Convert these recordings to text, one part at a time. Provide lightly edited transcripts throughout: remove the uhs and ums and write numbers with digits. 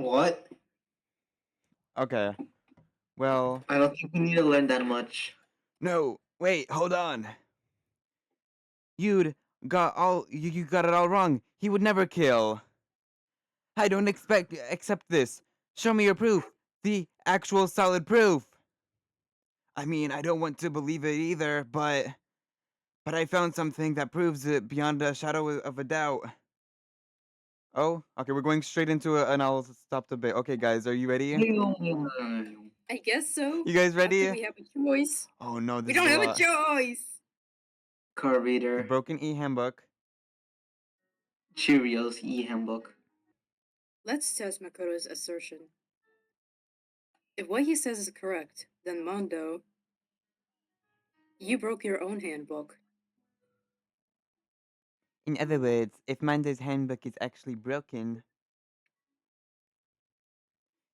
What? Okay. Well, I don't think we need to learn that much. no. Wait, hold on. You got it all wrong. He would never kill. I don't accept this. Show me your proof. The actual solid proof. I mean, I don't want to believe it either, but I found something that proves it beyond a shadow of a doubt. Oh, okay, we're going straight into it, and I'll stop the bit. Okay, guys, are you ready? I guess so. You guys Not that ready? we have a choice. Oh no, We this is don't a have a lot. choice. Car The reader. broken e-handbook. Cheerios e-handbook. Let's test Makoto's assertion. If what he says is correct, then Mondo, you broke your own handbook. In other words, if Mando's handbook is actually broken,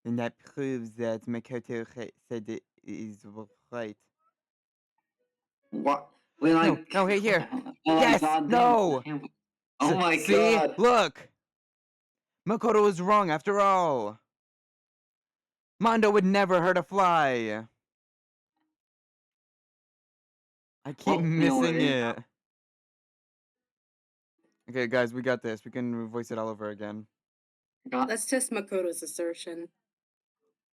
then that proves that Makoto said it is right. What? Well, No, I. no, hey, What the here. hell? Well, I Yes, goddamn no. handbook. Oh my See, god. look. Makoto was wrong after all. Mondo would never hurt a fly. I keep Well, you know what missing it is it. Okay, guys, we got this. We can voice it all over again. now. Let's test Makoto's assertion.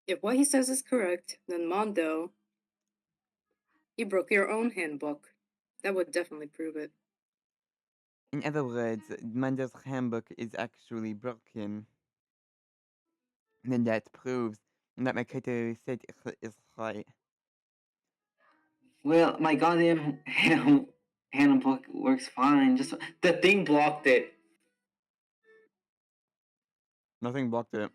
If what he says is correct, then Mondo, you broke your own handbook. That would definitely prove it. In other words, Mando's handbook is actually broken. Then that proves that Makoto said is right. Well, my goddamn handbook works fine. Just the thing blocked it. Nothing blocked it.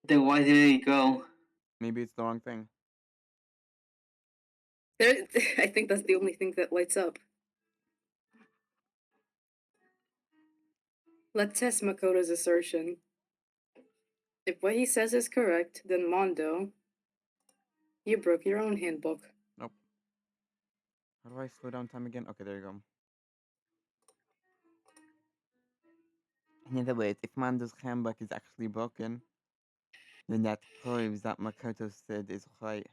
Then why did it go? Maybe it's the wrong thing. I think that's the only thing that lights up. Let's test Makoto's assertion. If what he says is correct, then Mondo, you broke your own handbook. Nope. How do I slow down time again? Okay, there you go. In other words, if Mando's handbook is actually broken, then that proves that Makoto said is right.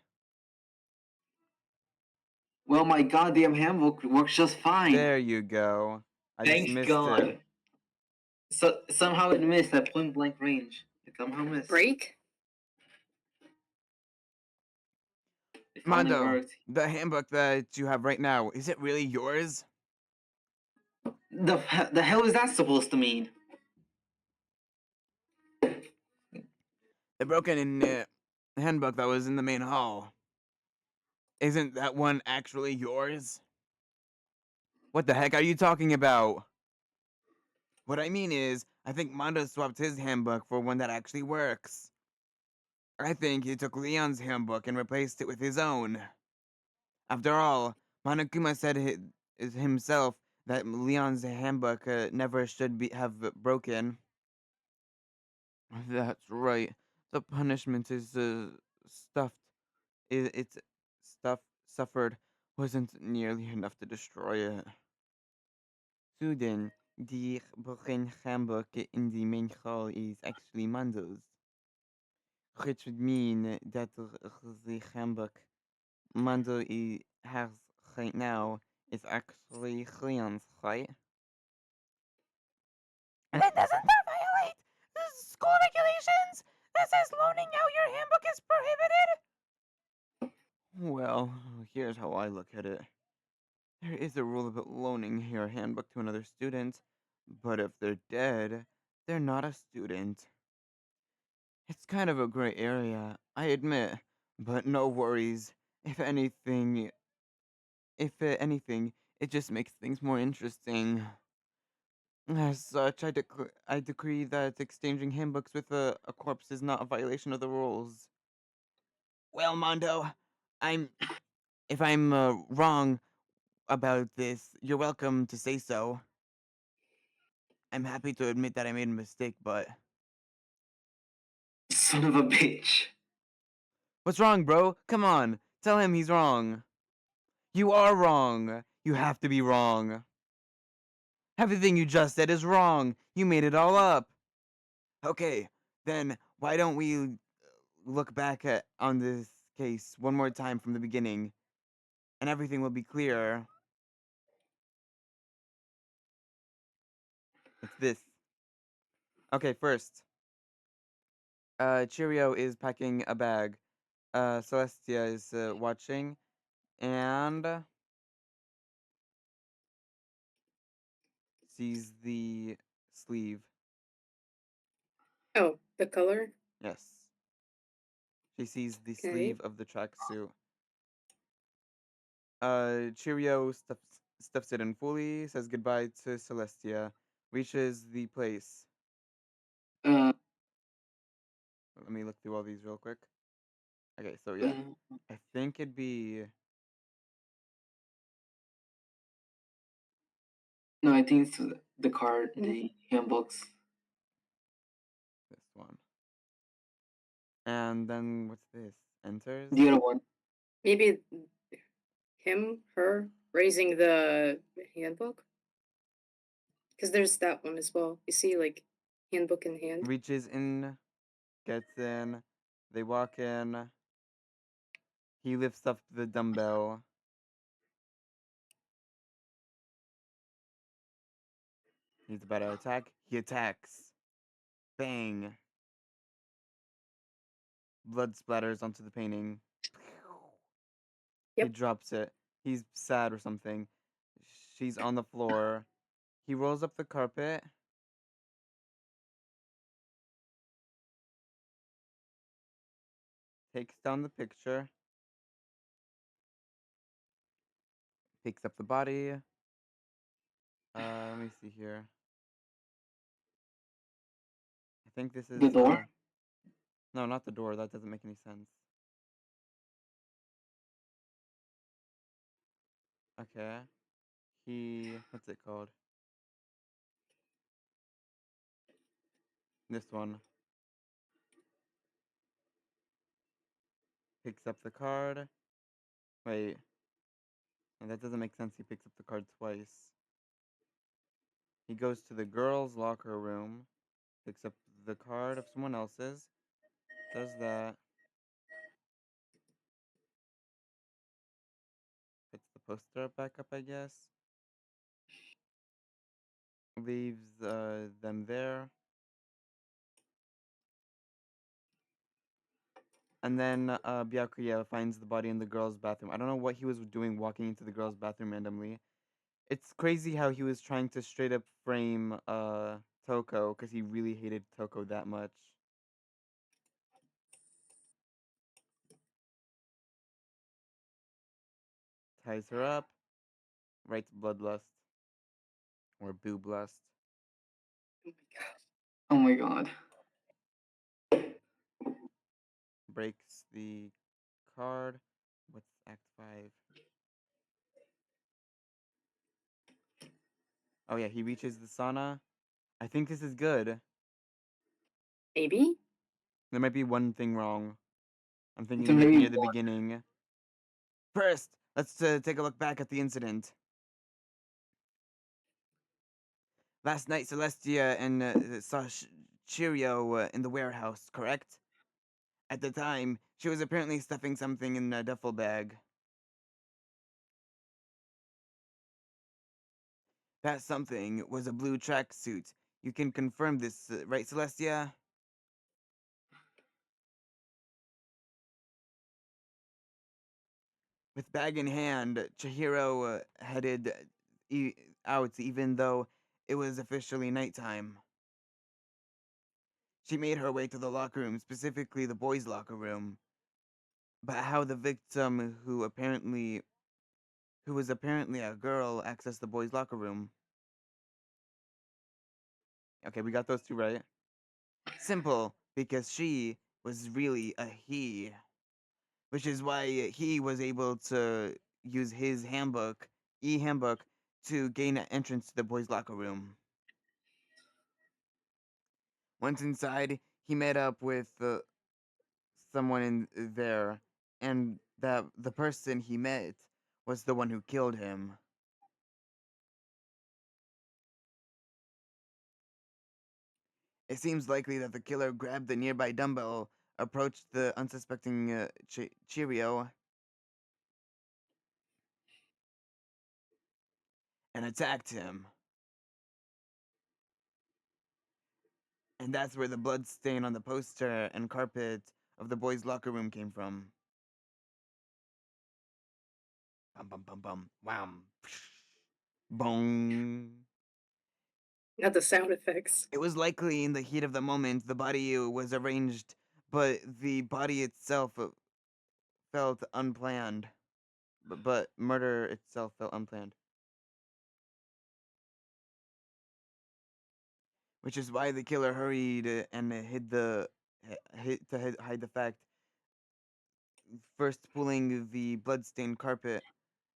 Well, my goddamn handbook works just fine. There you go. I just Thank missed God. it. So somehow it missed at point blank range. It somehow missed. Break? It finally Mondo, worked. the handbook that you have right now, is it really yours? The hell is that supposed to mean? The broken in handbook that was in the main hall. Isn't that one actually yours? What the heck are you talking about? What I mean is, I think Mondo swapped his handbook for one that actually works. I think he took Leon's handbook and replaced it with his own. After all, Monokuma said himself that Leon's handbook never should have broken. That's right. The punishment is stuffed. It's stuff suffered wasn't nearly enough to destroy it. So then, the broken handbook in the main hall is actually Mondo's, which would mean that the handbook has right now is actually Leon's, right? And then doesn't that violate the school regulations that says loaning out your handbook is prohibited? Well, here's how I look at it. There is a rule about loaning your handbook to another student, but if they're dead, they're not a student. It's kind of a gray area, I admit, but no worries. If anything, it just makes things more interesting. As such, I decree that exchanging handbooks with a corpse is not a violation of the rules. Well, Mondo, I'm if I'm wrong about this, you're welcome to say so. I'm happy to admit that I made a mistake, but Son of a bitch. what's wrong, bro? Come on, tell him he's wrong. You are wrong. You have to be wrong. Everything you just said is wrong. You made it all up. Okay, Then why don't we look back on this case one more time from the beginning, and everything will be clear. It's this. Okay, first, Cheerio is packing a bag. Celestia is watching, and sees the sleeve. Oh, the color? Yes. She sees the Okay. sleeve of the tracksuit. Cheerio stuffs it in fully, says goodbye to Celestia, reaches the place. Uh, Let me look through all these real quick. Okay, so yeah. I think it'd be no, I think it's the card, the handbooks. this one. And then what's this? Enters? The other one. Maybe her raising the handbook? Because there's that one as well. You see, like, handbook in hand. Reaches in, gets in, they walk in. He lifts up the dumbbell. He's about to attack. He attacks. Bang. Blood splatters onto the painting. He Yep. drops it. He's sad or something. She's on the floor. He rolls up the carpet. Takes down the picture. Picks up the body. Let me see here. I think this is The door? no, not the door. That doesn't make any sense. Okay. What's it called? This one. Picks up the card. Wait. No, that doesn't make sense. He picks up the card twice. He goes to the girls' locker room. Picks up the card of someone else's. Does that. Puts the poster back up, I guess. Leaves them there. And then Byakuya finds the body in the girls' bathroom. I don't know what he was doing walking into the girls' bathroom randomly. It's crazy how he was trying to straight up frame Toko because he really hated Toko that much. Ties her up, writes bloodlust or booblust. Oh my god. Breaks the card. What's Act 5? Oh yeah, he reaches the sauna. I think this is good. Maybe? There might be one thing wrong. I'm It's thinking maybe near the one. beginning. First, let's take a look back at the incident. Last night, Celestia and saw Cheerio in the warehouse, correct? At the time, she was apparently stuffing something in a duffel bag. That something was a blue tracksuit. You can confirm this, right, Celestia? With bag in hand, Chihiro headed out even though it was officially nighttime. She made her way to the locker room, specifically the boys' locker room. But how the victim, who was apparently a girl, accessed the boys' locker room. Okay, we got those two right. Simple, because she was really a he. Which is why he was able to use his handbook, handbook, to gain an entrance to the boys' locker room. Once inside, he met up with someone in there, and that the person he met was the one who killed him. It seems likely that the killer grabbed the nearby dumbbell, approached the unsuspecting Cheerio, and attacked him. And that's where the blood stain on the poster and carpet of the boys' locker room came from. Bum bum bum bum. Wham. Bong. Not the sound effects. It was likely in the heat of the moment the body was arranged, but the body itself felt unplanned. But murder itself felt unplanned. Which is why the killer hurried and hide the fact. First pulling the bloodstained carpet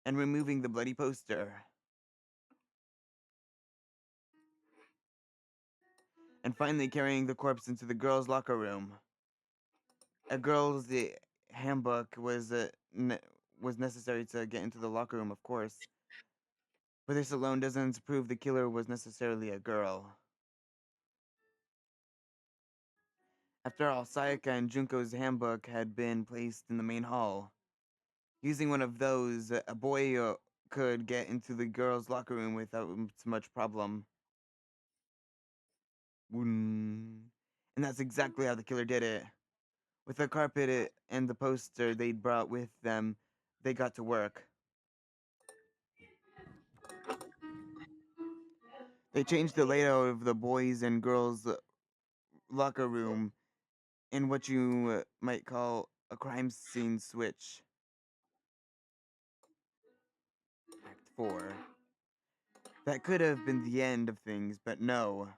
and removing the bloody poster. And finally carrying the corpse into the girls' locker room. A girl's handbook was necessary to get into the locker room, of course. But this alone doesn't prove the killer was necessarily a girl. After all, Sayaka and Junko's handbook had been placed in the main hall. Using one of those, a boy could get into the girls' locker room without much problem. And that's exactly how the killer did it. With the carpet and the poster they'd brought with them, they got to work. They changed the layout of the boys' and girls' locker room in what you might call a crime scene switch. Act 4. That could have been the end of things, but no.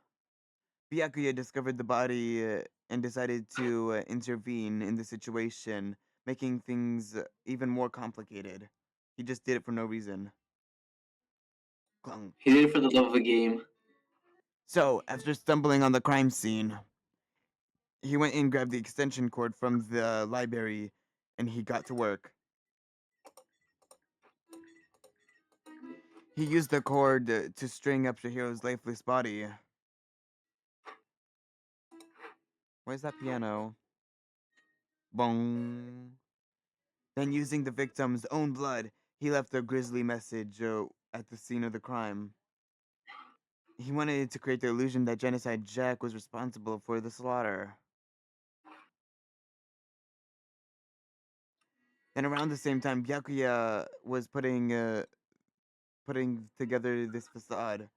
Byakuya discovered the body and decided to intervene in the situation, making things even more complicated. He just did it for no reason. Clunk. He did it for the love of the game. So, after stumbling on the crime scene, he went and grabbed the extension cord from the library, and he got to work. He used the cord to string up Chihiro's lifeless body. Where's that piano? Bong. Then, using the victim's own blood, he left a grisly message at the scene of the crime. He wanted to create the illusion that Genocide Jack was responsible for the slaughter. Then, around the same time, Byakuya was putting together this facade.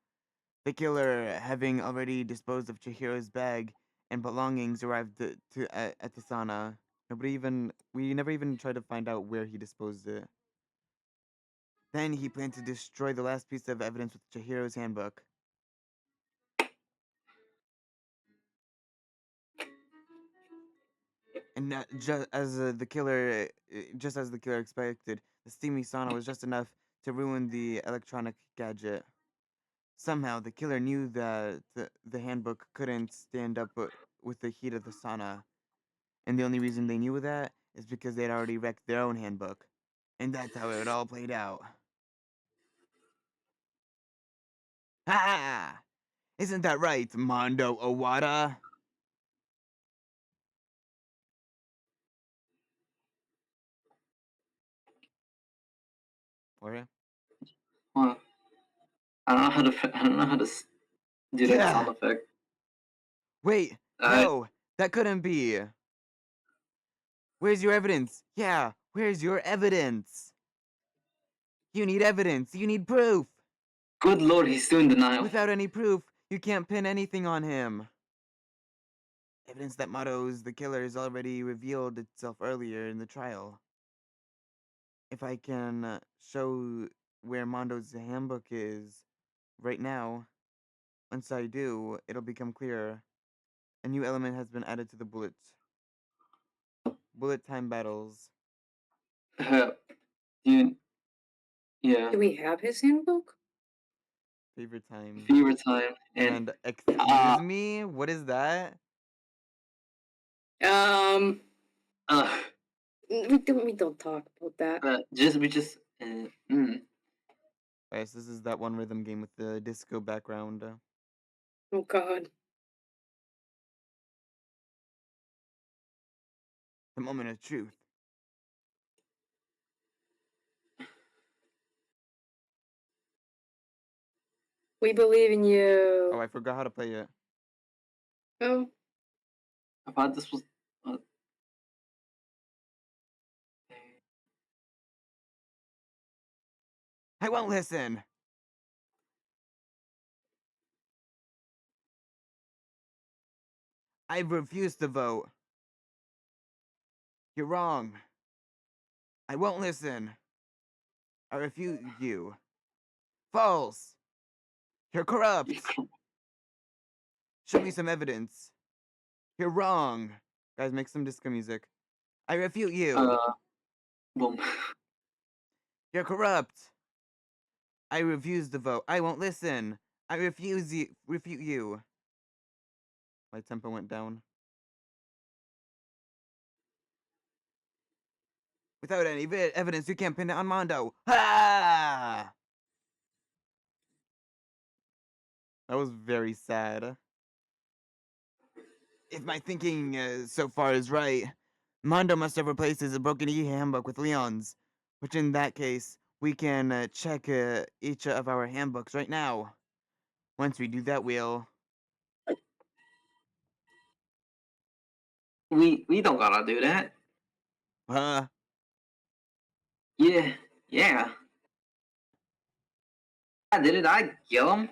The killer, having already disposed of Chihiro's bag and belongings, arrived at the sauna. We never even tried to find out where he disposed it. Then he planned to destroy the last piece of evidence with Chihiro's handbook. And just as the killer expected, the steamy sauna was just enough to ruin the electronic gadget. Somehow, the killer knew that the handbook couldn't stand up with the heat of the sauna. And the only reason they knew that is because they'd already wrecked their own handbook. And that's how it all played out. Ha! Isn't that right, Mondo Owada? Or Huh. I don't know how to. I don't know how to do that Yeah. sound effect. Wait, no, that couldn't be. Where's your evidence? Yeah, where's your evidence? You need evidence. You need proof. Good lord, he's still in denial. Without any proof, you can't pin anything on him. Evidence that Motto's the killer has already revealed itself earlier in the trial. If I can show where Mondo's handbook is right now, once I do, it'll become clear. A new element has been added to the bullets. Bullet time battles. Dude, yeah. Do we have his handbook? Favorite time. Fever time And excuse me? What is that? We don't talk about that. Yes, this is that one rhythm game with the disco background. Oh God. the moment of truth. We believe in you. Oh, I forgot how to play it. Oh. I thought this was. I won't listen. I refuse to vote. You're wrong. I won't listen. I refute you. False. You're corrupt. Show me some evidence. You're wrong. Guys, make some disco music. I refute you. Boom. You're corrupt. I refuse to vote. I won't listen. I refuse you. Refute you. My tempo went down. Without any evidence, you can't pin it on Mondo. Ah! That was very sad. If my thinking so far is right, Mondo must have replaced his broken handbook with Leon's, which in that case, we can check each of our handbooks right now. Once we do that, we'll... We don't gotta do that. Huh? Yeah. I did it. I kill him.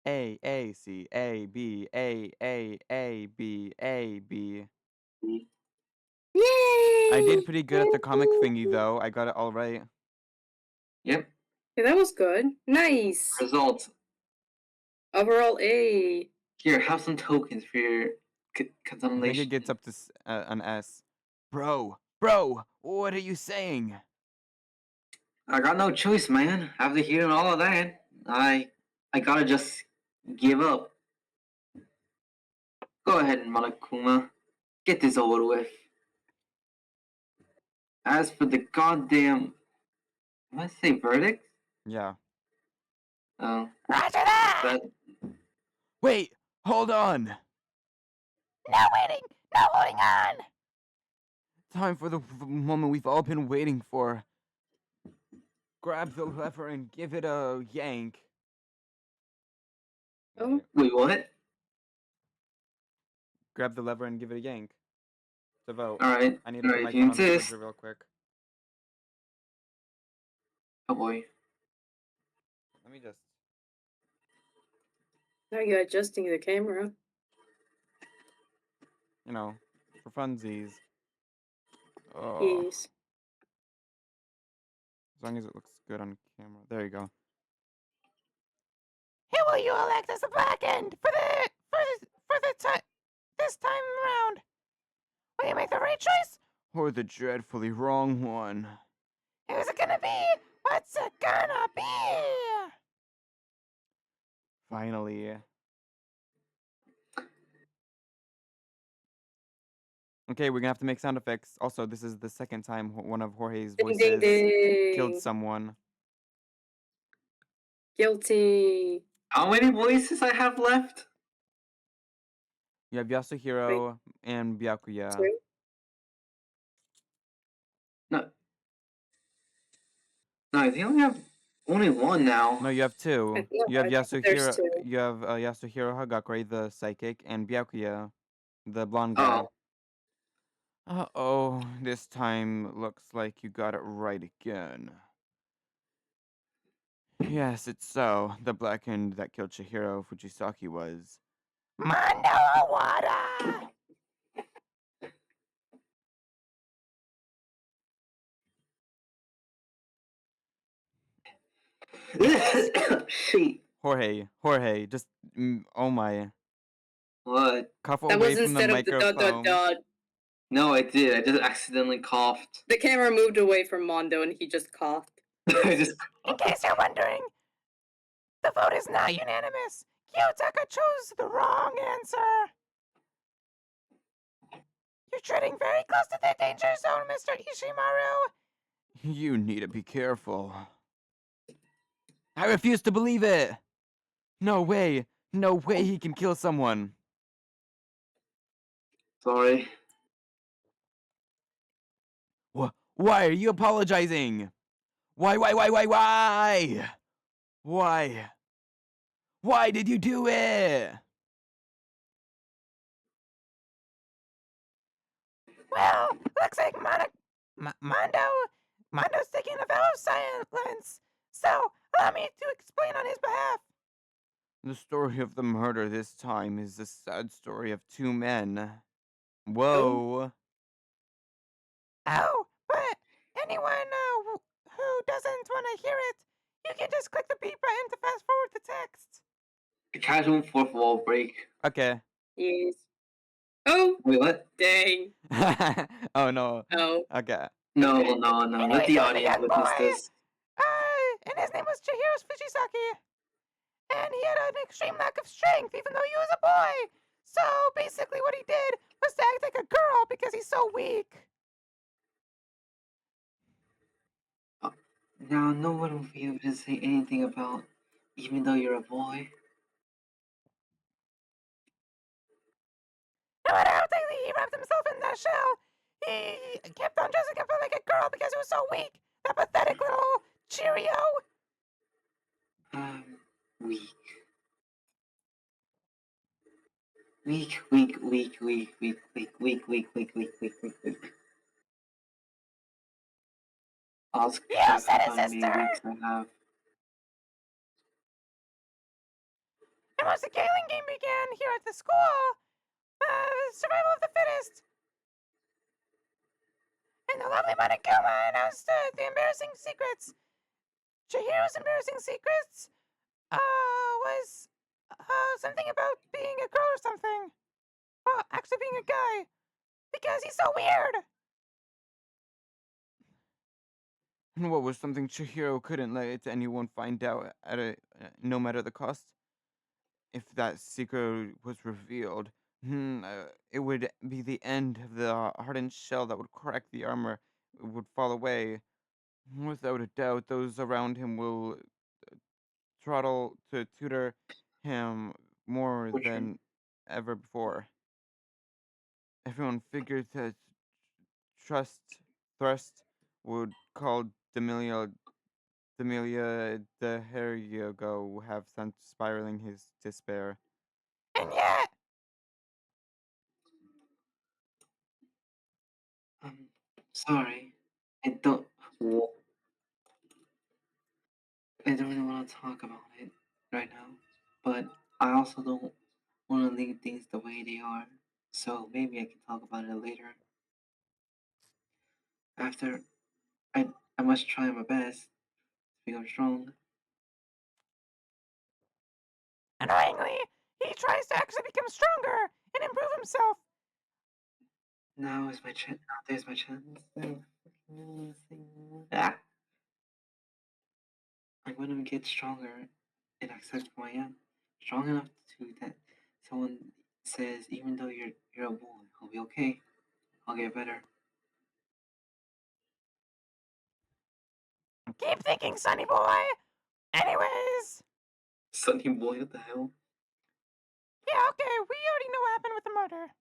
A, C, A, B, A, B, A, B. Yay! I did pretty good at the comic thingy, though. I got it all right. Yep. Yeah, that was good. Nice. Results. Overall A. Here, have some tokens for your I think consummation. it gets up to an S. Bro, what are you saying? I got no choice, man. After hearing all of that, I gotta just give up. Go ahead, Monokuma. Get this over with. As for the goddamn... Did I say verdict? Yeah. Oh. Roger that! That... Wait, hold on. No waiting, no holding on. Time for the moment we've all been waiting for. Grab the lever and give it a yank. Oh. Wait, what? Grab the lever and give it a yank. To vote. Alright. I need to put my if you phone on the insist. charger real quick. Oh boy. Let me just... Now you're adjusting the camera. You know, for funsies. Oh. Yes. As long as it looks good on camera. There you go. Who will you elect as the black end for the time this time around? Will you make the right choice or the dreadfully wrong one? Who's it gonna be? What's it gonna be? Finally. Okay, we're gonna have to make sound effects. Also, this is the second time one of Jorge's Ding, voices ding, killed ding. someone. Guilty. How many voices I have left? You have Yasuhiro and Byakuya. Two. No, I think I only have only one now. No, you have two. No, You have I think there's Yasuhiro. two. You have Yasuhiro Hagakure, the psychic, and Byakuya, the blonde guy. Oh. Uh-oh, this time looks like you got it right again. Yes, it's so. The black end that killed Chihiro Fujisaki was... Mondo Awada! Shit. Jorge, just... oh my. What? Cough That away was from the instead of the dot microphone. dot dot. No, I did. I just accidentally coughed. The camera moved away from Mondo and he just coughed. I just... In case you're wondering, the vote is not unanimous. Kyotaka chose the wrong answer. You're treading very close to the danger zone, Mr. Ishimaru. You need to be careful. I refuse to believe it. No way! No way he can kill someone! Sorry. Why are you apologizing? Why? Why? Why did you do it? Well, looks like Mondo's taking a vow of silence. So, allow me to explain on his behalf. The story of the murder this time is the sad story of two men. Whoa. Oh, but anyone who doesn't want to hear it, you can just click the beep button to fast forward the text. A casual fourth wall break. Okay. Yes. Oh, Wait, what? dang. Oh no. Oh. Okay. No. Let the audience witness this. And his name was Chihiro Fujisaki. And he had an extreme lack of strength, even though he was a boy. So basically, what he did was to act like a girl because he's so weak. Now, no one will be able to say anything about, even though you're a boy. No matter how tightly he wrapped himself in that shell, he kept on dressing up like a girl because he was so weak. That pathetic little Cheerio. Weak. Weak. Ask You said how it, many sister. weeks I have. And once the killing game began here at the school, survival of the fittest. And the lovely Monokuma announced the embarrassing secrets. Chihiro's embarrassing secrets was something about being a girl or something. Well, actually being a guy. Because he's so weird. And what was something Chihiro couldn't let anyone find out no matter the cost? If that secret was revealed, it would be the end of the hardened shell that would crack the armor. It would fall away. Without a doubt, those around him will tutor him more Butcher. than ever before. Everyone figured that Thrust would call Demelia the Heryogo have sent spiraling his despair. And yet, Sorry. I don't. Well, I don't really want to talk about it right now, but I also don't want to leave things the way they are. So maybe I can talk about it later. After, I must try my best to become strong. annoyingly, he tries to actually become stronger and improve himself. Now is my chance. Now there's my chance. Ah! I'm gonna get stronger and accept who I am. Strong enough to that someone says, even though you're a boy, I'll be okay. I'll get better. Keep thinking, sonny boy. Anyways. Sonny boy, what the hell? Yeah, okay, we already know what happened with the murder.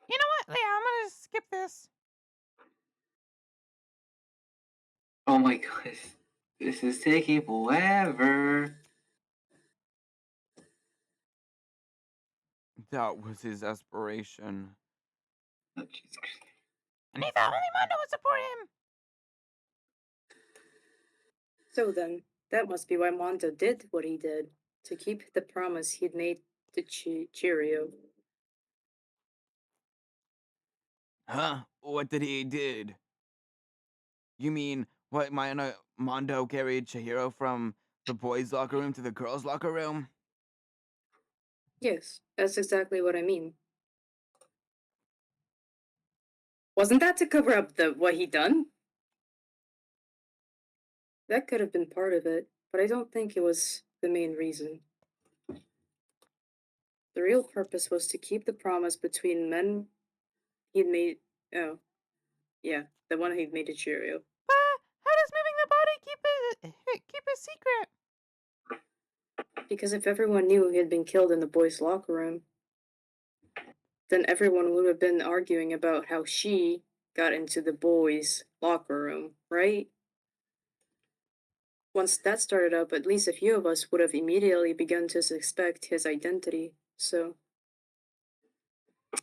You know what? Yeah, I'm gonna skip this. Oh my gosh. This is taking forever. That was his aspiration. Oh, Jesus Christ. And he thought only Mondo would support him. So then, that must be why Mondo did what he did, to keep the promise he'd made to Cheerio. Huh? What did he did? You mean what Mondo carried Chihiro from the boys' locker room to the girls' locker room? Yes, that's exactly what I mean. Wasn't that to cover up what he done? That could have been part of it, but I don't think it was the main reason. The real purpose was to keep the promise between men he'd made. Oh, yeah, the one he'd made to Cheerio. How does moving the body keep a Because if everyone knew he had been killed in the boys' locker room, then everyone would have been arguing about how she got into the boys' locker room, right? Once that started up, at least a few of us would have immediately begun to suspect his identity, so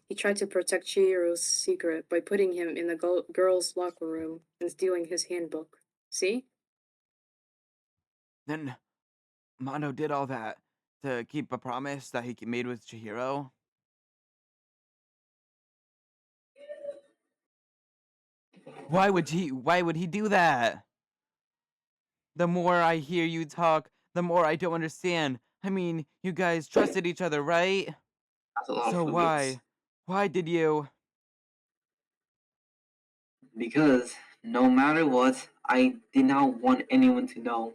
he tried to protect Chihiro's secret by putting him in the girls' locker room and stealing his handbook. See? Then Mondo did all that to keep a promise that he made with Chihiro? Why would he do that? The more I hear you talk, the more I don't understand. I mean, you guys trusted each other, right? That's a lot So of foods. why did you? Because no matter what, I did not want anyone to know.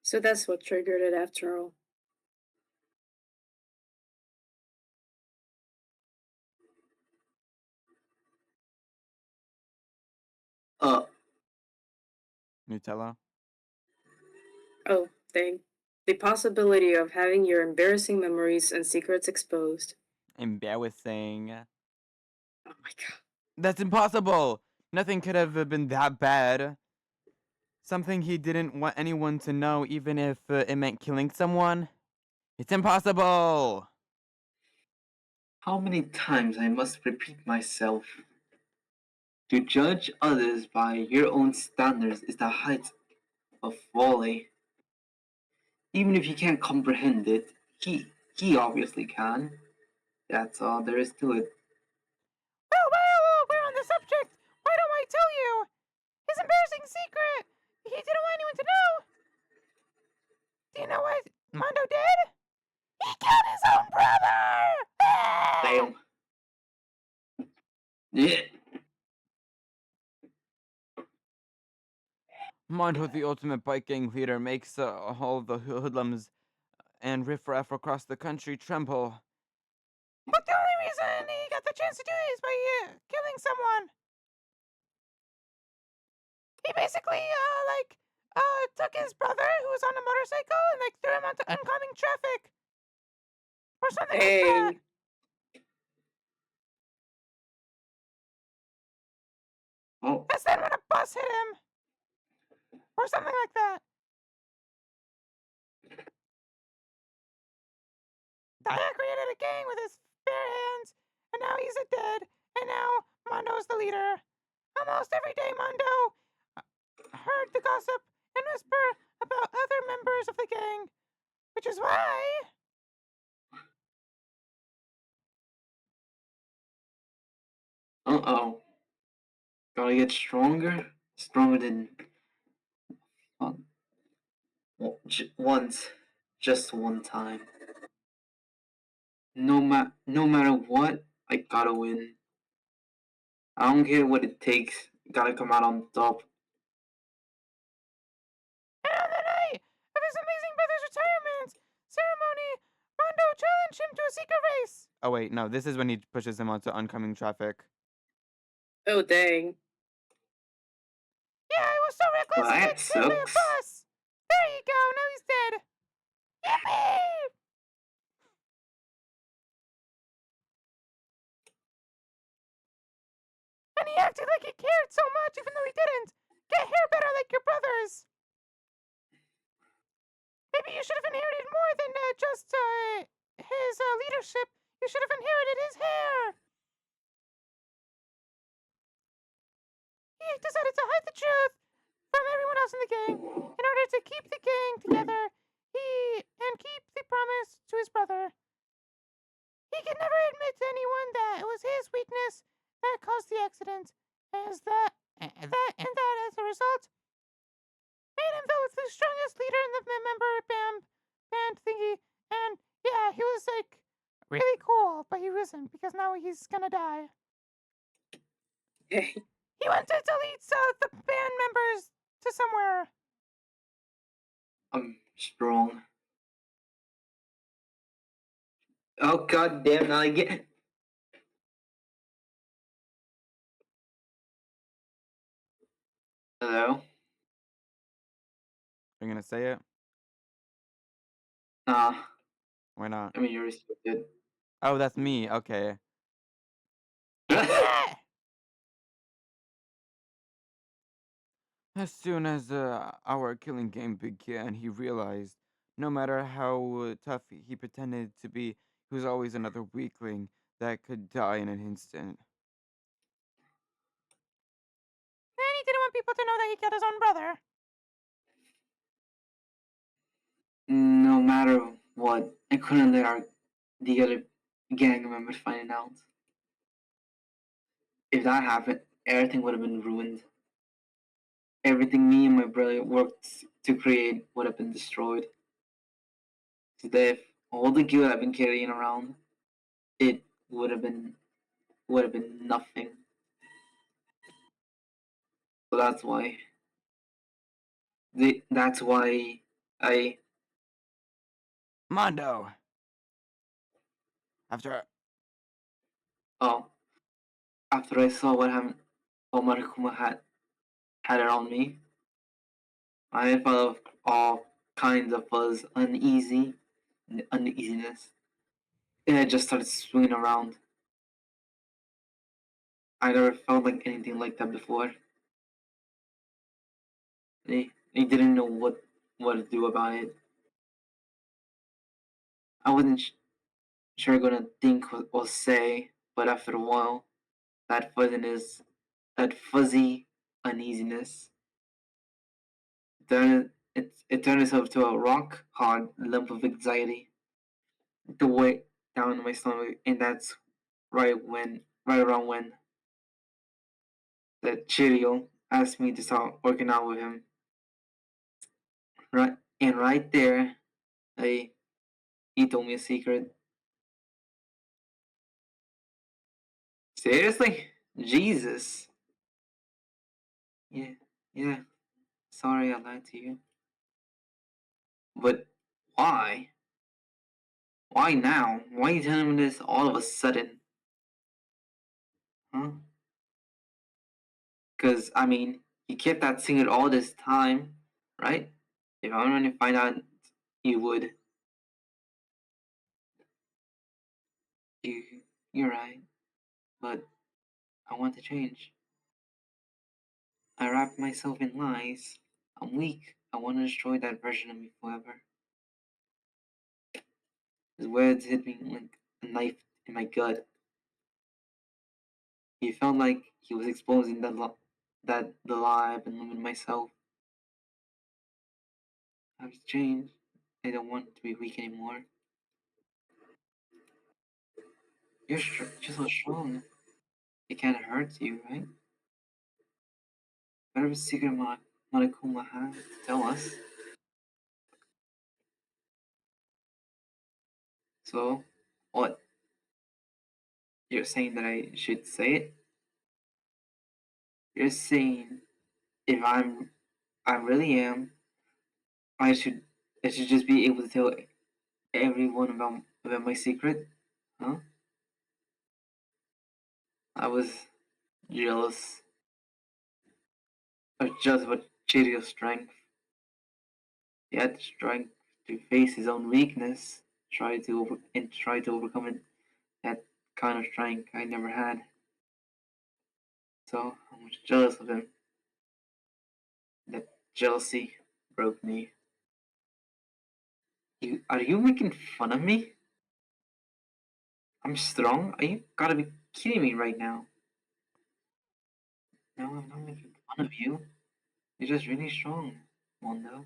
So that's what triggered it after all. Nutella? Oh, dang. The possibility of having your embarrassing memories and secrets exposed. Embarrassing. Oh my god. That's impossible! Nothing could have been that bad. Something he didn't want anyone to know, even if it meant killing someone. It's impossible! How many times I must repeat myself? To judge others by your own standards is the height of folly. Even if you can't comprehend it, he obviously can. That's all there is to it. Well, we're on the subject. Why don't I tell you? His embarrassing secret! He didn't want anyone to know! Do you know what Mondo did? He killed his own brother! Damn. Yeah. Mondo, the ultimate bike gang leader, makes all the hoodlums and riffraff across the country tremble. But the only reason he got the chance to do it is by killing someone. He basically, took his brother who was on a motorcycle and, threw him onto oncoming traffic. Or something like that. Dang. Oh, That's then when a bus hit him. Or something like that. Daya created a gang with his bare hands, and now he's dead, and now Mondo's the leader. Almost every day, Mondo heard the gossip and whisper about other members of the gang, which is why. uh-oh. Gotta get stronger? Stronger than once. Just one time. No matter what, I gotta win. I don't care what it takes. Gotta come out on top. And on the night of his amazing brother's retirement ceremony, Mondo challenged him to a secret race. Oh wait, no, this is when he pushes him onto oncoming traffic. Oh, dang. Yeah, I was so reckless Well, he that got killed by a sucks. bus. There you go, now he's dead. Yippee! And he acted like he cared so much even though he didn't. Get hair better like your brothers. Maybe you should have inherited more than just his leadership. You should have inherited his hair. He decided to hide the truth from everyone else in the gang in order to keep the gang together. And keep the promise to his brother. He could never admit to anyone that it was his weakness that caused the accident. And that as a result made him the strongest leader in the member band thingy. And yeah, he was really cool, but he wasn't because now he's gonna die. Hey. He wanted to lead the band members to somewhere. I'm strong. Oh god damn, not again. Hello? Are you gonna say it? Nah, Why not? I mean, you're restricted. Oh, that's me. Okay. Yeah! As soon as our killing game began, he realized no matter how tough he pretended to be, he was always another weakling that could die in an instant. And he didn't want people to know that he killed his own brother. No matter what, I couldn't let the other gang members find out. If that happened, everything would have been ruined. Everything me and my brother worked to create would have been destroyed. So if all the guilt I've been carrying around, it would have been nothing. So that's why I Mondo. After oh after I saw what Marikuma had around me, I felt all kinds of uneasiness, and I just started swinging around. I never felt like anything like that before. I didn't know what to do about it. I wasn't sure gonna think or say, but after a while, that fuzziness, that fuzzy uneasiness, it turned itself to a rock hard lump of anxiety. The weight down my stomach, and that's right around when that Chirio asked me to start working out with him. Right there, I he told me a secret. Seriously? Jesus. Yeah, yeah. Sorry I lied to you. But why? Why now? Why are you telling me this all of a sudden? Huh? Because, I mean, you kept that secret all this time, right? If I wanted to find out, you would. You, you're right. But I want to change. I wrapped myself in lies. I'm weak. I want to destroy that version of me forever. His words hit me like a knife in my gut. He felt like he was exposing the lie I've been living myself. I've changed. I don't want to be weak anymore. You're so strong. It can't hurt you, right? Whatever secret Monokuma has to tell us. So, what? You're saying that I should say it? You're saying if I really am, I should I should just be able to tell everyone about my secret? Huh? I was jealous of just about Chirio's strength. He had the strength to face his own weakness, try to overcome it. That kind of strength I never had. So I was jealous of him. That jealousy broke me. Are you making fun of me? I'm strong? Are you gotta be kidding me right now? No, I'm not making fun of you. You're just really strong, Mondo.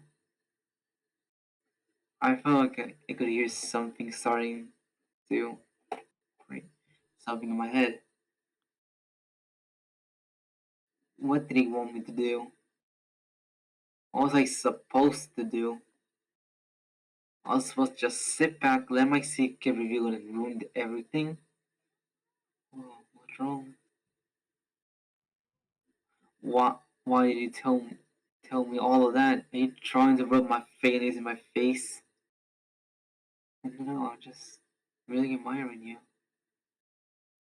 I felt like I could hear something starting to wait, something in my head. What did he want me to do? What was I supposed to do? I was supposed to just sit back, let my secret reveal and ruin everything? Oh, what's wrong? Why did you tell me all of that? Are you trying to rub my failures in my face? No, I'm just really admiring you.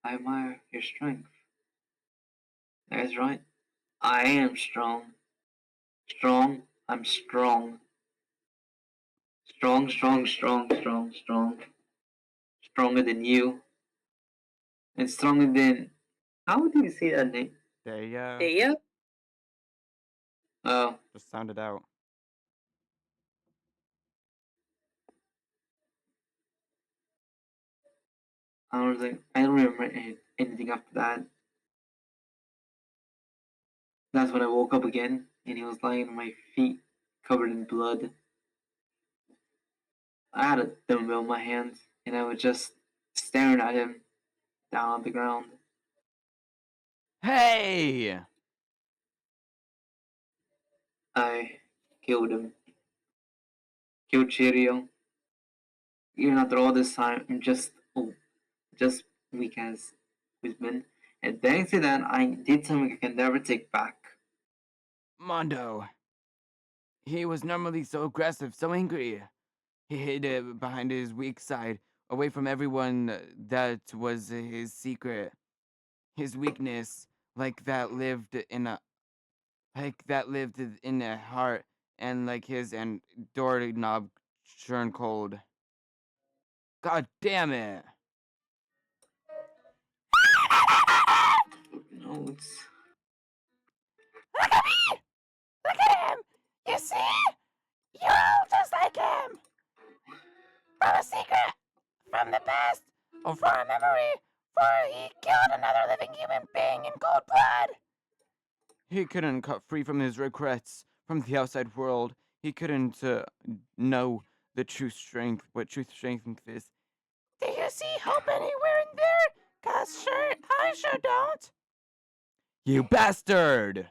I admire your strength. That's right. I am strong. Strong. I'm strong. Strong, strong, strong, strong, strong. Stronger than you. And stronger than. How do you say that name? There you go. Yeah. Oh, Just sound it out. I don't remember anything after that. That's when I woke up again, and he was lying on my feet, covered in blood. I had a dumbbell in my hand, and I was just staring at him down on the ground. Hey! I killed him. Killed Cheerio. Even after all this time, I'm just weak as we've been. And thanks to that, I did something I can never take back. Mondo. He was normally so aggressive, so angry. He hid behind his weak side, away from everyone that was his secret. His weakness, like that lived in a heart, and like his and doorknob turned cold. God damn it! No, it's. Look at me! Look at him! You see? You're all just like him! From a secret! From the past! Or from a memory! For he killed another living human being in cold blood! He couldn't cut free from his regrets from the outside world. He couldn't know the true strength, what true strength is. Do you see hope anywhere in there? 'Cause sure, I sure don't. You bastard!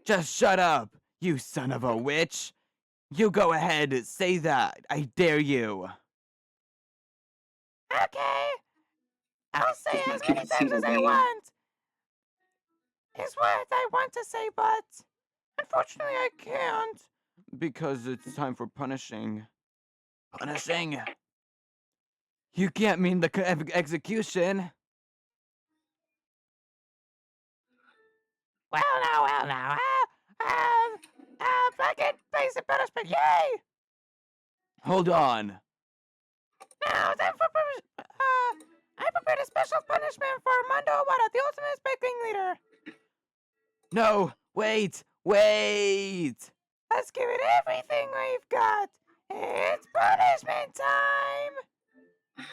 Just shut up, you son of a witch! You go ahead, say that. I dare you. Okay, I'll say This man as keeps many saying times as the I name. want. Is what I want to say, but unfortunately I can't. Because it's time for punishing. Punishing? You can't mean the execution. Well now. Bracket basic punishment, yay! Hold on. Now, time for I prepared a special punishment for Mondo Awada, the ultimate speckling leader. No, wait. Let's give it everything we've got. It's punishment time.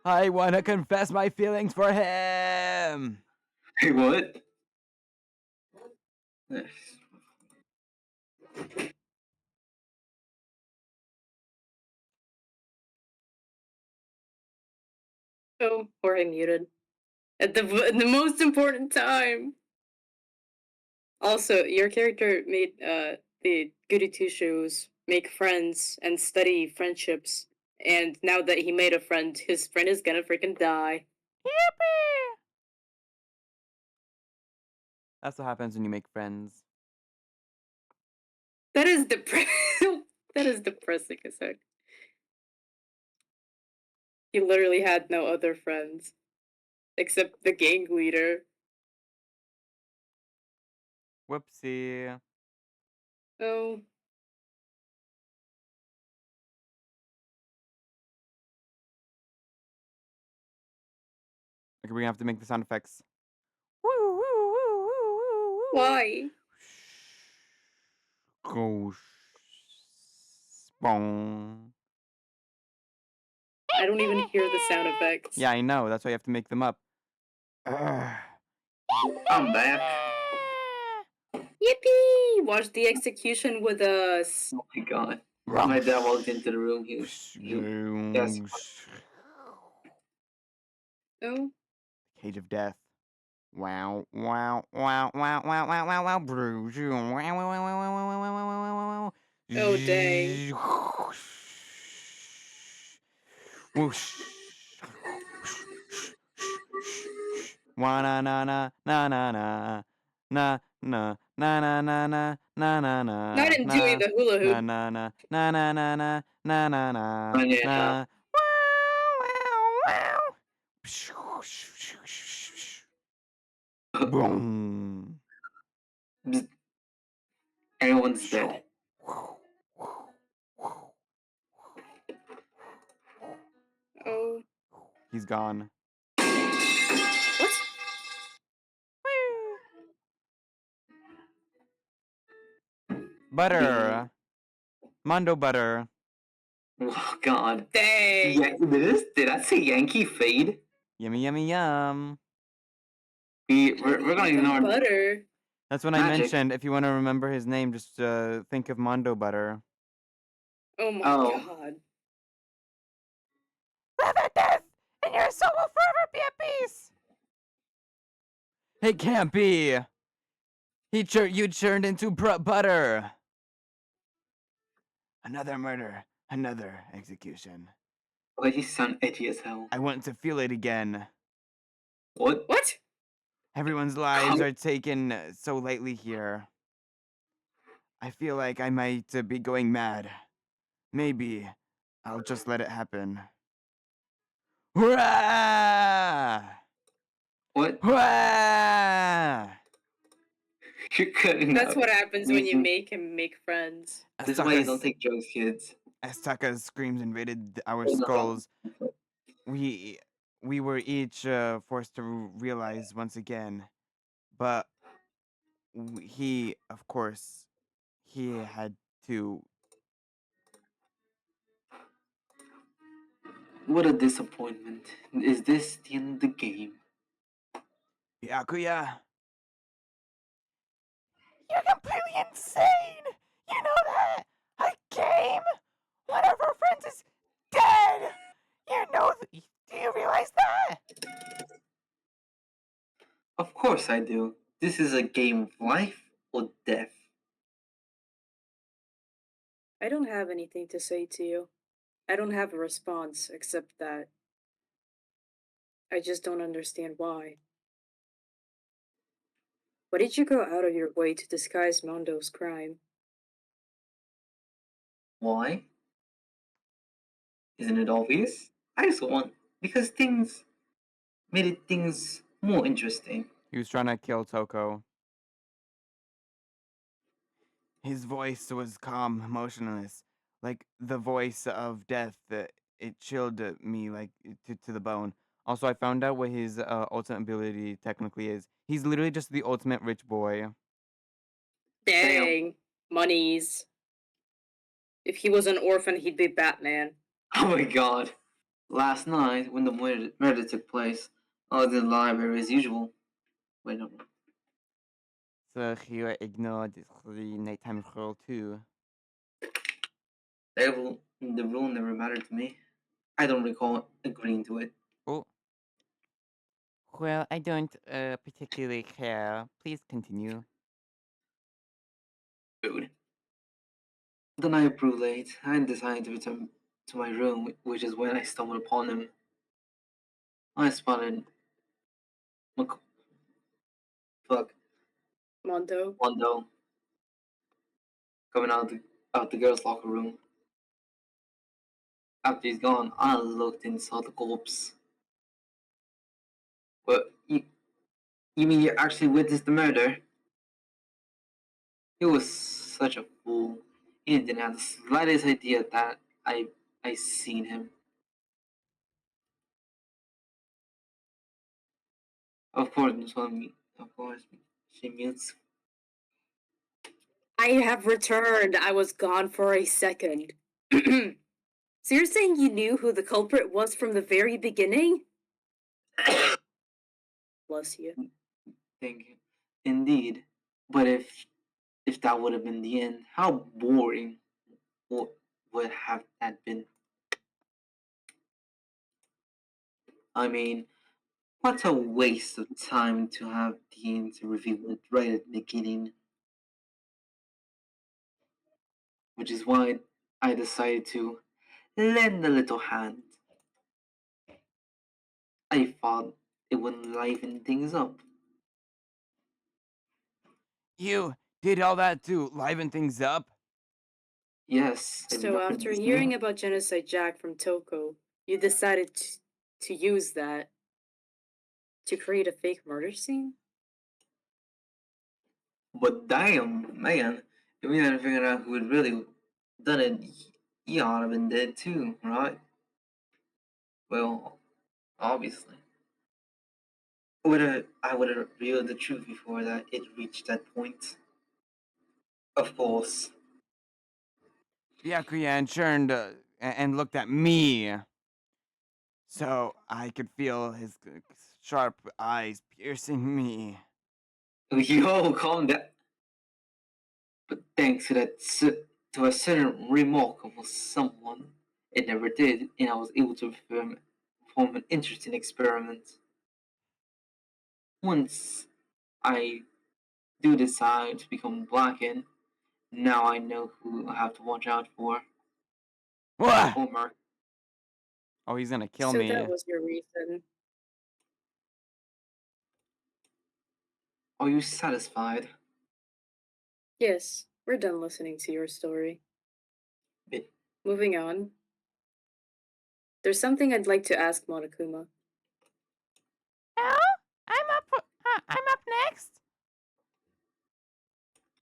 I want to confess my feelings for him. Hey, what? Oh, Jorge muted. At the most important time. Also, your character made the goody two shoes make friends and study friendships, and now that he made a friend, his friend is gonna freaking die. Yippee! That's what happens when you make friends. That is that is depressing as heck. He literally had no other friends except the gang leader. Whoopsie. Oh, Okay, we're gonna have to make the sound effects. Woo, woo, woo, woo, woo, woo. why? Go. Bong. I don't even hear the sound effects. Yeah, I know. That's why you have to make them up. Ugh. I'm back. Yippee! Watch the execution with us. Oh my god. My dad walked into the room. Yes. Oh, Cage of Death. Wow, wow, wow, wow, wow, wow, wow, wow, bruise. Wow, wow, wow, wow, wow, wow, wow, wow, wow, wow. oh dang. Whoosh. Wa na na na na na na na na na na na na na na na Not in doing the hula na hoop. na na na na na na na na na Yeah. na. Wow, wow, wow. Boom. Everyone's dead. Oh. He's gone. What? Butter. Mondo butter. Oh God. Dang. Yeah, did I say Yankee fade? Yummy, yummy, yum. We're gonna ignore Butter. That's when I Magic. mentioned if you want to remember his name, just think of Mondo butter. Oh my Oh. god. Brother Death, and your soul will forever be at peace. It can't be. You turned into butter. Another murder, another execution. Why you sound edgy as hell? I want to feel it again. What? What? Everyone's lives are taken so lightly here. I feel like I might be going mad. Maybe I'll just let it happen. Hurrah! What? Hurrah! You're cutting That's out. what happens when you Mhm. make him make friends. This is why you don't take drugs, kids. As Taka's screams invaded our Oh, no. skulls, we were each forced to realize once again, but he, of course, he had to. What a disappointment. Is this the end of the game? Byakuya, you're completely insane. You know that a game, one of our friends is dead. You know. Do you realize that? Of course I do. This is a game of life or death. I don't have anything to say to you. I don't have a response except that I just don't understand why. Why did you go out of your way to disguise Mondo's crime? Why? Isn't it obvious? I just want because things made things more interesting. He was trying to kill Toko. His voice was calm, motionless, like the voice of death. It chilled me like to the bone. Also, I found out what his ultimate ability technically is. He's literally just the ultimate rich boy. Dang. Monies. If he was an orphan, he'd be Batman. Oh my god. Last night, when the murder took place, I was in the library as usual. Wait, no. So he ignored the nighttime girl too. The rule never mattered to me. I don't recall agreeing to it. Oh. Well, I don't particularly care. Please continue. Rude. The night grew late. I decided to return to my room, which is when I stumbled upon him. I spotted Mondo. Mondo coming out the girls' locker room. After he's gone, I looked and saw the corpse. But you mean you actually witnessed the murder? He was such a fool. He didn't have the slightest idea that I seen him. Of course, of course, she mutes. I have returned. I was gone for a second. So you're saying you knew who the culprit was from the very beginning? Bless you. Thank you. Indeed. But if that would have been the end, how boring would have that been? I mean, what a waste of time to have the end to reveal it right at the beginning. Which is why I decided to lend a little hand. I thought it would liven things up. You did all that to liven things up? Yes. So after hearing about Genocide Jack from Toko, you decided to use that to create a fake murder scene? But damn, man, if we hadn't figured out who had really done it, you ought to have been dead too, right? Well, obviously. I would have revealed the truth before that it reached that point. Of course. Byakuya turned and looked at me, so I could feel his sharp eyes piercing me. Yo, calm down. But thanks to to a certain remarkable someone, it never did, and I was able to perform an interesting experiment. Once I do decide to become blackened, now I know who I have to watch out for. What? Homer, Oh, he's gonna kill So me. that was your reason. are you satisfied? Yes, we're done listening to your story. Bit. Moving on. There's something I'd like to ask Monokuma. Oh, I'm up next.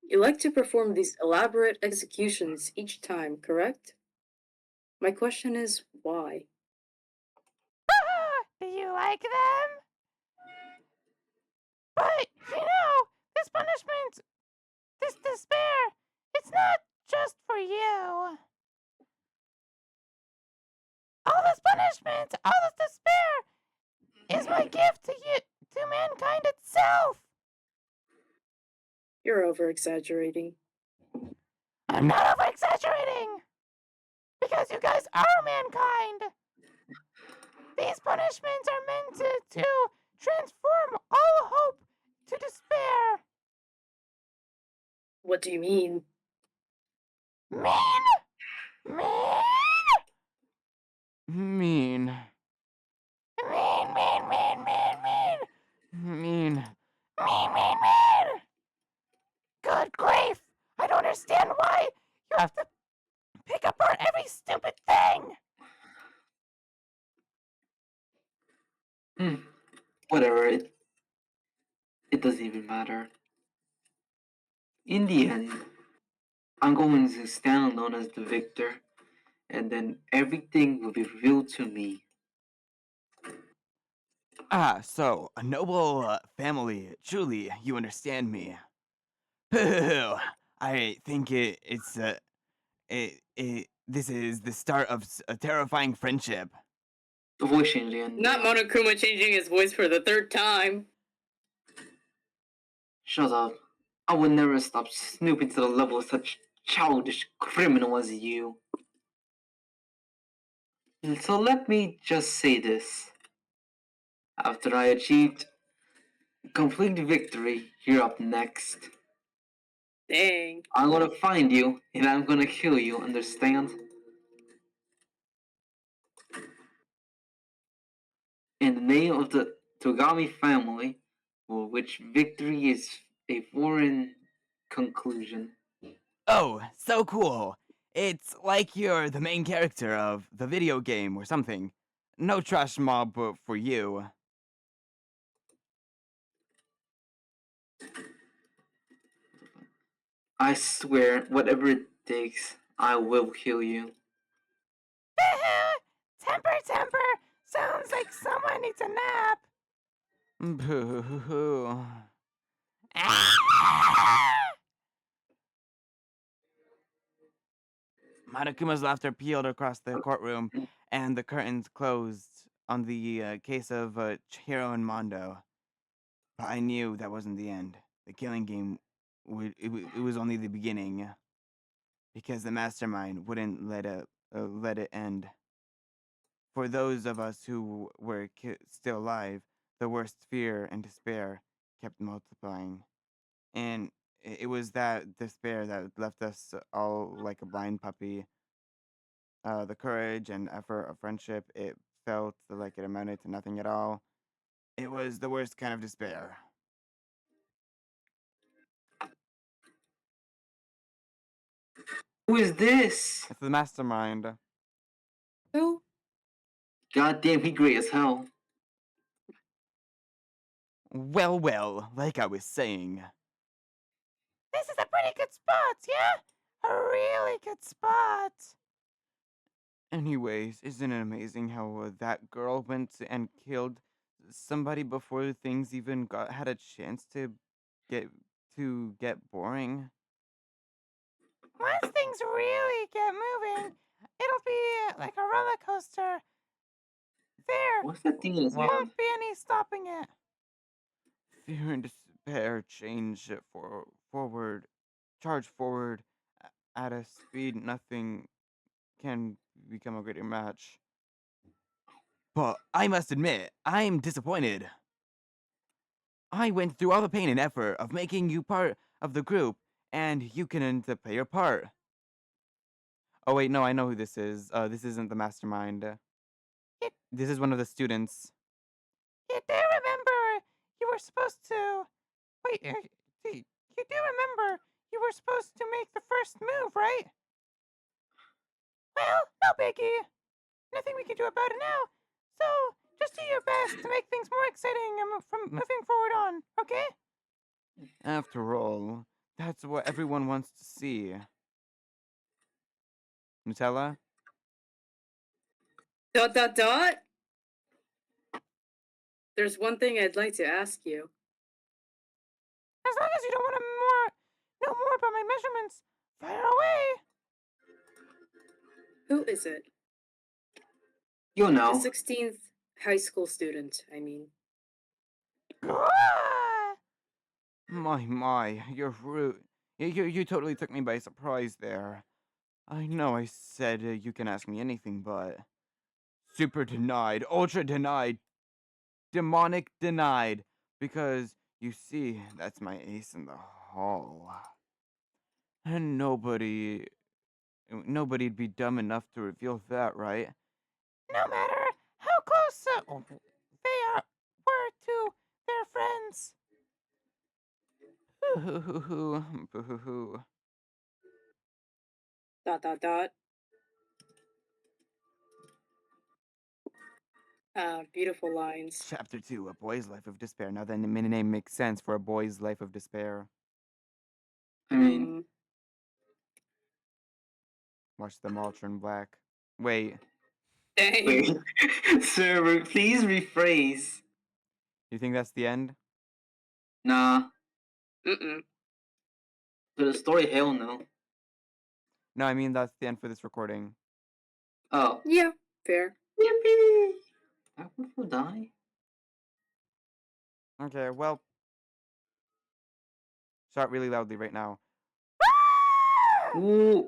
You like to perform these elaborate executions each time, correct? My question is, why? Do you like them? But, this punishment, this despair, it's not just for you. All this punishment, all this despair is my gift to you, to mankind itself. You're over exaggerating. I'm not over exaggerating. Because you guys are mankind. These punishments are meant to transform all hope to despair. What do you mean? Mean? Mean? Mean. Mean, mean, mean, mean, mean. Mean. Mean, mean, mean. Good grief. I don't understand why you have to pick apart every stupid thing. Whatever, it doesn't even matter. In the end, I'm going to stand alone as the victor, and then everything will be revealed to me. Ah, so, a noble family. Truly, you understand me. I think this is the start of a terrifying friendship. The voice changing and Not Monokuma changing his voice for the third time. shut up. I would never stop snooping to the level of such childish criminal as you. So let me just say this. After I achieved complete victory, you're up next. Dang. I'm gonna find you and I'm gonna kill you, understand? In the name of the Togami family, for which victory is a foreign conclusion. Oh, so cool. It's like you're the main character of the video game or something. No trash mob for you. I swear, whatever it takes, I will kill you. Temper. Sounds like someone needs a nap. Boo. Monokuma's laughter peeled across the courtroom, and the curtains closed on the case of Chihiro and Mondo. But I knew that wasn't the end. The killing game, it was only the beginning. Because the mastermind wouldn't let it end. For those of us who were still alive, the worst fear and despair kept multiplying. And it was that despair that left us all like a blind puppy. The courage and effort of friendship, it felt like it amounted to nothing at all. It was the worst kind of despair. Who is this? It's the mastermind. Who? Goddamn, he great as hell. Well, like I was saying. This is a pretty good spot, yeah? A really good spot. Anyways, isn't it amazing how that girl went and killed somebody before things even had a chance get get boring? Once things really get moving, it'll be like a roller coaster. There What's that thing in his hand? won't be any stopping it. Fear and despair change it charge forward at a speed nothing can become a greater match. But I must admit, I'm disappointed. I went through all the pain and effort of making you part of the group, and you couldn't play your part. Oh wait, no, I know who this is. This isn't the mastermind. This is one of the students. You do remember you were supposed to... Wait, you do remember you were supposed to make the first move, right? Well, no biggie. Nothing we can do about it now. So, just do your best to make things more exciting from moving forward on, okay? After all, that's what everyone wants to see. Nutella? Dot dot dot. There's one thing I'd like to ask you. As long as you don't want to know more about my measurements, fire away! Who is it? You The know. 16th high school student, I mean. Ah! My, you're rude. You totally took me by surprise there. I know I said you can ask me anything, but... Super denied, ultra denied, demonic denied. Because, you see, that's my ace in the hall. And nobody'd be dumb enough to reveal that, right? No matter how close were to their friends. Boo-hoo-hoo-hoo. Dot dot dot. Beautiful lines. Chapter 2, A Boy's Life of Despair. Now then, the mini name makes sense for A Boy's Life of Despair. I mean, Watch them all turn black. Wait, Dang. wait. Sir, please rephrase. you think that's the end? Nah. Mm-mm. For the story, hell no. No, I mean that's the end for this recording. Oh. Yeah, fair. Yippee! That will die? Okay, well. Shout really loudly right now. Ooh.